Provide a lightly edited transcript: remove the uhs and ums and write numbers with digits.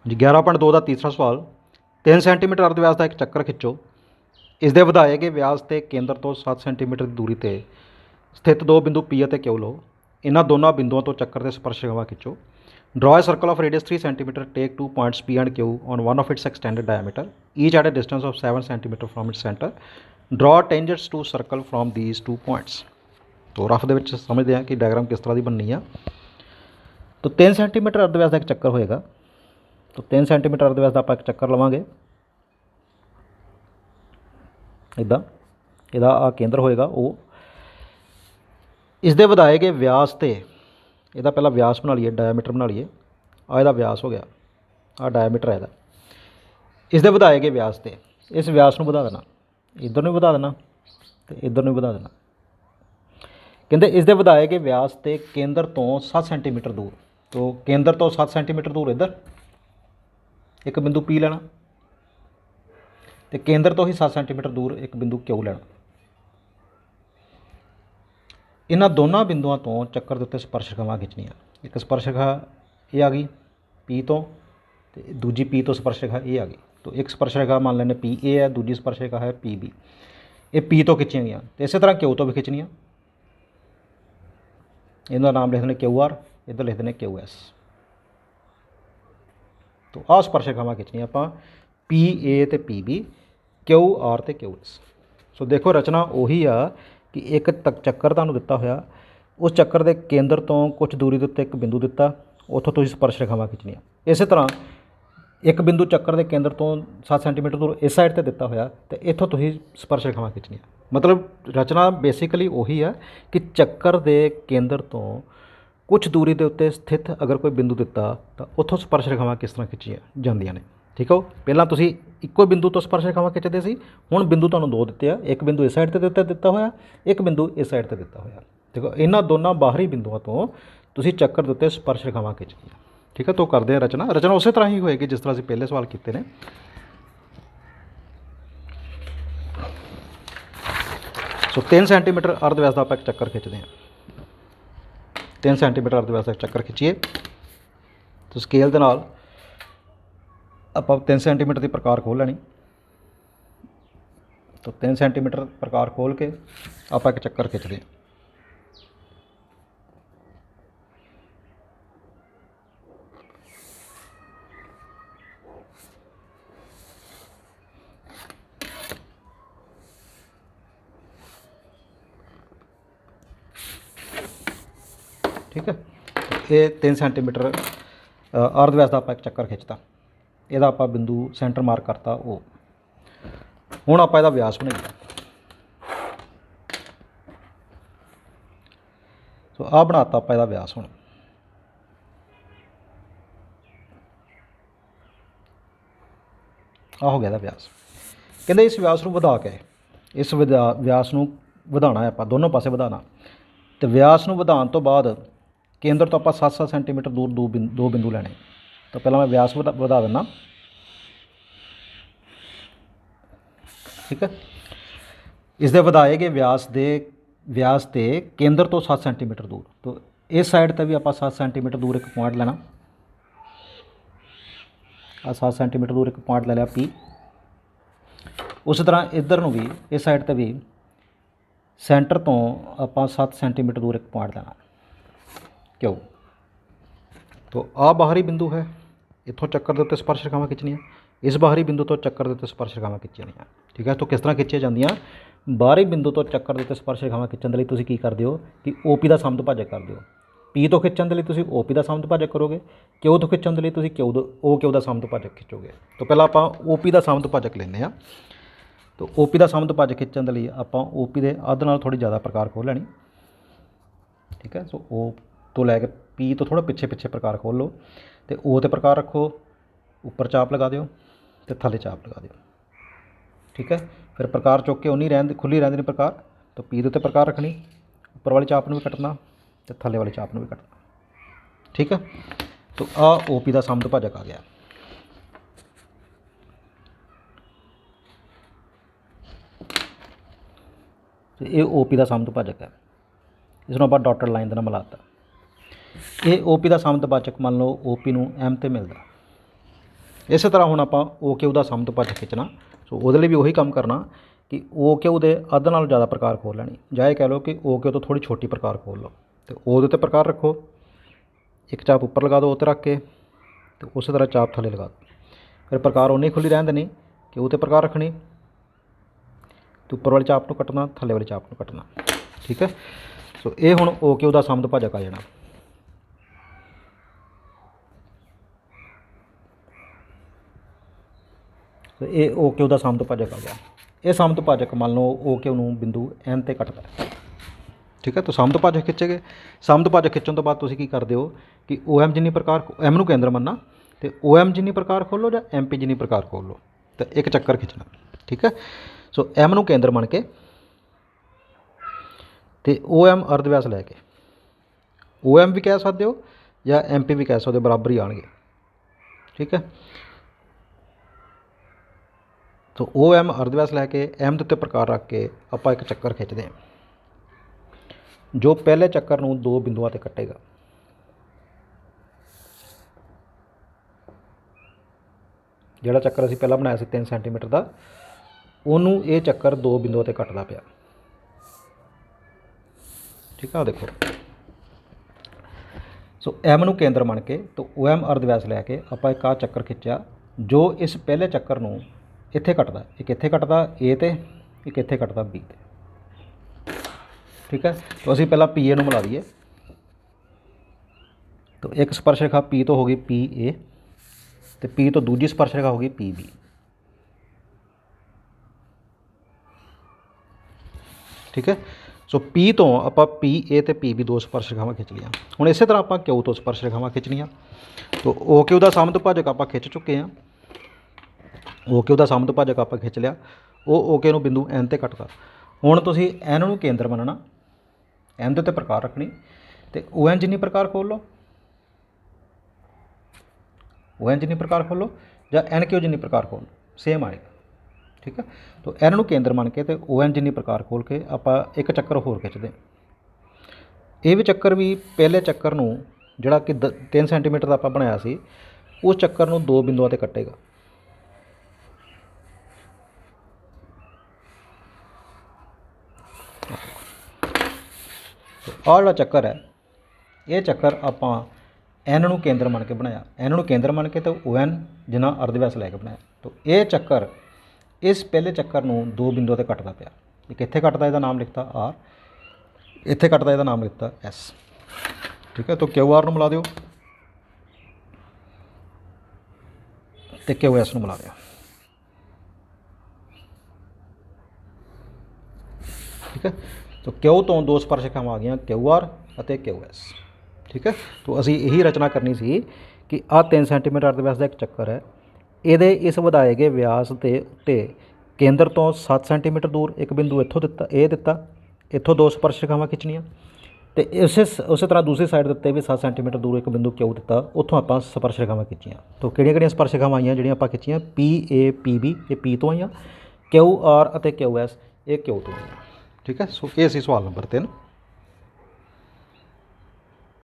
जी 11.2 का तीसरा सवाल 3 सेंटीमीटर अर्ध व्यास का एक चक्कर खिंचो। इसके ਵਧਾਏ गए व्यास के केंद्र तो 7 सेंटीमीटर की दूरी पर स्थित दो बिंदु पी और क्यू लो। इन्होंने दोनों बिंदुओं तो चक्कर के स्पर्श रेखा खिंचो। Draw a circle of radius 3 centimetre. Take 2 points P and Q on one of its extended diameter each at a distance of 7 centimetre from its centre. Draw tangents to circle from these 2 points. तो rough के समझते हैं कि diagram किस तरह की बननी है। तो 3 सेंटीमीटर अर्ध व्यास का एक चक्कर होएगा। तो 3 सेंटीमीटर अर्ध व्यास का आप एक चक्कर लवांगे इदा। यदा आ केंद्र होएगा वो इसके ਵਧਾਏ गए व्यास से यदा पहला व्यास बना लीए, डायमीटर बना लीए। आ यदा व्यास हो गया, आ डायमीटर है। इसके ਵਧਾਏ गए व्यास से इस व्यास को बढ़ा देना, इधर भी बढ़ा देना तो इधर भी बढ़ा देना। कहते इसके ਵਧਾਏ गए व्यास से केंद्र तो 7 सेंटीमीटर दूर। तो केंद्र तो 7 सेंटीमीटर दूर इधर एक बिंदु पी लेना तो केंद्र तो ही 7 सेंटीमीटर दूर एक बिंदु क्यू लेना। इन्होंने दोनों बिंदुओं तो चक्कर के उत्ते स्पर्श रेखावां खिंचनियां। एक स्पर्श रेखा ये आ गई पी तो दूजी पी तो स्पर्श रेखा ये आ गई। तो एक स्पर्श रेखा मान लेने पी ए है, दूजी स्पर्श रेखा है पी बी। ये पी तो खिंचिया गई तो इस तरह क्यू तो भी खिंचनियां। इनका नाम लिख देने क्यू आर, इधर लिख देने क्यू एस। तो आ स्पर्श रेखावां खिंचनियां आपां पी ए तो पी बी, क्यू आर तो क्यू एस। सो देखो रचना उही आ कि एक चक्कर तुहानूं दिता होया, उस चक्कर के केंद्र तो कुछ दूरी के उत्ते एक बिंदु दिता, उत्थों तुसीं स्पर्श रेखावां खिंचनियां। इस तरह एक बिंदु चक्कर के केंद्र तो 7 सेंटीमीटर दूर इस साइड ते दिता होया तो इत्थों तुसीं स्पर्श रेखावां खिंचनियां। मतलब रचना बेसिकली उही है कि चक्कर के केंद्र तो कुछ दूरी के उत्ते स्थित अगर कोई बिंदु दिता तो उत्थों स्पर्श रेखावां किस तरह खिंचियां जांदियां ने। ठीक है, पहलां तुसीं इक्को बिंदु तो स्पर्श रेखावां खिंचदे सी, हुण बिंदु तुहानूं दो दित्ते आ। एक बिंदु इस साइड ते दिता होया, एक बिंदु इस साइड ते दिता होया। देखो इन्हां दोनों बाहरी बिंदुओं तो तुसीं चक्कर दे उत्ते स्पर्श रेखावां खिंचनियां। ठीक है, तो करते हैं रचना। रचना उस तरह ही होएगी जिस तरह असीं पहले सवाल किए ने। सो 3 सेंटीमीटर अर्ध व्यास का आप एक चक्कर खिंचते हैं। 3 सेंटीमीटर अर्ध व्यास का चक्कर खिंचिए तो स्केल के नाल ਆਪਾਂ 3 सेंटीमीटर की प्रकार खोल लेनी। तो 3 सेंटीमीटर प्रकार खोल के आप एक चक्कर खिंचते हैं। ठीक है, ये 3 सेंटीमीटर अर्ध व्यास का आप एक चक्कर खिंचता। ਇਹਦਾ ਆਪਾਂ बिंदु सेंटर मार्क करता वो। ਹੁਣ ਆਪਾਂ ਇਹਦਾ व्यास बनाइए। सो आ बनाता ਆਪਾਂ ਇਹਦਾ व्यास। ਹੁਣ आ हो गया ਇਹਦਾ व्यास। ਕਹਿੰਦੇ ਇਸ व्यास ਨੂੰ ਵਧਾ ਕੇ ਇਸ व्यास ਨੂੰ ਵਧਾਉਣਾ ਹੈ ਆਪਾਂ, ਦੋਨੋਂ ਪਾਸੇ ਵਧਾਉਣਾ। ਤੇ व्यास ਨੂੰ ਵਧਾਉਣ ਤੋਂ ਬਾਅਦ केंद्र तो आप 7-7 सेंटीमीटर दूर दो बिंदु लेने। तो पहला मैं व्यास बढ़ा देना। ठीक है, इसके ਵਧਾਏ गए व्यास के केंद्र तो 7 सेंटीमीटर दूर। तो इस साइड पर भी आप 7 सेंटीमीटर दूर एक पॉइंट लेना। आ 7 सेंटीमीटर दूर एक पॉइंट ले लिया पी। उस तरह इधर नूं भी इस साइड पर भी सेंटर तो आप 7 सेंटीमीटर दूर एक पॉइंट लेना क्यों। तो आ बाहरी बिंदु है, इत्थों चक्कर के उत्ते स्पर्श रेखावां खिंचनियां। इस बाहरी बिंदु तो चक्कर के उत्ते स्पर्श रेखावां खिंचनियां। ठीक है, तो किस तरह खिंचिया जांदियां। बाहरी बिंदु तो चक्कर के उत्ते स्पर्श रेखावां खिंचण दे लई तुसीं की करदे हो कि ओपी का समदभाजक कर दिओ। पी तो खिंचण दे लई तुसीं ओपी का समदभाजक करोगे, क्यू तो खिंचण दे लई तुसीं क्यू का समदभाजक खिंचोगे। तो पहला आपां ओपी का समदभाजक लैंदे आ। तो ओपी का समदभाजक खिंचण दे लई आपां ओपी के अध नाल थोड़ी ज़्यादा प्रकार खोल लैनी। ठीक है, सो ओ तो लैके पी तो थोड़ा पिछे पिछे प्रकार खोल लो। तो ओ ते प्रकार रखो, उपर चाप लगा दिओ तो थले चाप लगा दिओ। ठीक है, फिर प्रकार चुक के उन्नी खुली रहती नहीं प्रकार। तो पी के उत्ते प्रकार रखनी, उपर वाली चाप में भी कटना तो थले वाली चाप में भी कटना। ठीक है, तो आ ओ पी का समदभाजक आ गया। तो ये ओ पी का समदभाजक है, इसनों आप डॉटेड लाइन के नाल मिलाता। ये ओ पी का समदभाजक मान लो ओ पी नूं एम ते मिलता। इस तरह हुण आपां OQ ਦਾ ਸਮਦਭਾਜਕ खिंचना। सो ਉਹਦੇ ਲਈ भी ਉਹੀ ਕੰਮ करना कि OQ ਦੇ ਅੱਧ ਨਾਲੋਂ ज़्यादा प्रकार खोल ਲੈਣੀ, ਜਾਂ ਇਹ ਕਹਿ ਲਓ कि OQ ਤੋਂ थोड़ी छोटी प्रकार खोल लो। तो ਉਹਦੇ ਉੱਤੇ प्रकार रखो, एक चाप उपर लगा दो उत्ते रख के, तो उस तरह चाप थले लगा दो। फिर प्रकार उन्नी खुली रहन देनी कि उत्ते प्रकार रखनी, तो उपर वाली चाप को कटना, थले वाली चाप को कटना। ठीक है। सो ये हुण OQ ਦਾ ਸਮਦਭਾਜਕ आ जाना। तो ये OQ ਦਾ ਸਮਦਭਾਜਕ आ गया। ये ਸਮਦਭਾਜਕ मान लो OQ ਨੂੰ ਬਿੰਦੂ N ਤੇ ਕੱਟਦਾ है। ठीक है। तो ਸਮਦਭਾਜਕ खिंचे गए। ਸਮਦਭਾਜਕ खिंचण तो बाद तुसीं की करदे हो कि OM जिन्नी प्रकार M ਨੂੰ केंद्र मनना, तो OM जिन्नी प्रकार खोलो या MP जिन्नी प्रकार खोल लो, तो एक चक्कर खिंचना। ठीक है। सो M ਨੂੰ केंद्र मन के तो OM अर्धव्यास लैके OM भी कह सकते हो या MP भी कह सकते हो, बराबर ही आएंगे। ठीक है। तो OM अर्धव्यास लैके M के उत्ते प्रकार रख के आपां एक चक्कर खिंचते हैं, जो पहले चक्कर नूं दो बिंदुओं ते कटेगा। जिहड़ा चक्कर असीं पहला बनाया सी 3 सेंटीमीटर का, उहनूं ये चक्कर दो बिंदुओं ते कटदा पिया। ठीक है। देखो, सो M नूं केंद्र मन के तो OM अर्धव्यास लैके आपां एक चक्कर खिंचिया, जो इस पहले चक्कर नूं इत्थे कटदा, एक इत्थे कटदा A ते, एक इत्थे कटदा B ते। ठीक है। तो असीं पहला PA नूं मिला दईए, तो एक स्पर्श रेखा P तो होगी PA, तो P तो दूजी स्पर्श रेखा होगी PB। ठीक है। सो P तो आपां PA ते PB दो स्पर्श रेखावां खिंच लिया। हुण इस तरह आपां Q तो स्पर्श रेखावां खिंचणियां। तो OQ ਦਾ ਸਮਦਭਾਜਕ आपां खिंच चुके हैं। OQ ਦਾ ਸਮਦਭਾਜਕ आपां खिंच लिया, वो OQ ਨੂੰ बिंदु N ते कटदा। हुण तुसीं N ਨੂੰ केंद्र मनना, M ਦੇ ਉੱਤੇ प्रकार रखनी, तो ON जिन्नी प्रकार खोल लो, ON जिन्नी प्रकार खोल लो या NQ जिन्नी प्रकार खोल लो, सेम आएगा। ठीक है। तो N ਨੂੰ केंद्र मन के तो ON जिन्नी प्रकार खोल के आपां एक चक्कर होर खिंचदे। ये भी चक्कर भी पहले चक्कर नूं जिहड़ा कि 3 सेंटीमीटर का आपां बनाया सी, उस चक्कर नूं दो बिंदुओं ते कटेगा। आह जिहड़ा चक्कर है, ये चक्कर आपां N ਨੂੰ केंद्र मन के बनाया, N ਨੂੰ केंद्र मन के तो ON जिन्ना अर्धव्यास लैके बनाया। तो ये चक्कर इस पहले चक्कर नूं दो बिंदुओं ते कटदा पिया। एक इत्थे कटदा, इसदा नाम लिखता R, इत्थे कटदा, इसदा नाम लिखता S। ठीक है। तो QR नूं मिला दिओ ते QS नूं मिला दिओ। ठीक है। तो Q तो दो स्पर्श रेखावां आ गईयां, QR अते QS। ठीक है। तो असीं यही रचना करनी सी कि आ 3 सेंटीमीटर अर्धव्यास का एक चक्कर है, ये इस वधाए गए व्यास के उत्ते केंद्र तो 7 सेंटीमीटर दूर एक बिंदु इत्थों दिता, ये दिता, इत्थों दो स्पर्श रेखावां खिंचनियां, तो उस तरह दूसरी साइड के उत्ते भी 7 सेंटीमीटर दूर एक बिंदु Q दिता, उत्थों आपां स्पर्श रेखावां खिंचियां। तो किहड़ियां स्पर्श रेखावां आईयां जिहड़ियां आपां खिंचियां, PA PB ये P तो आईयां, QR अते QS ये Q तो आईयां। ठीक है। सो ये सी सवाल नंबर 3।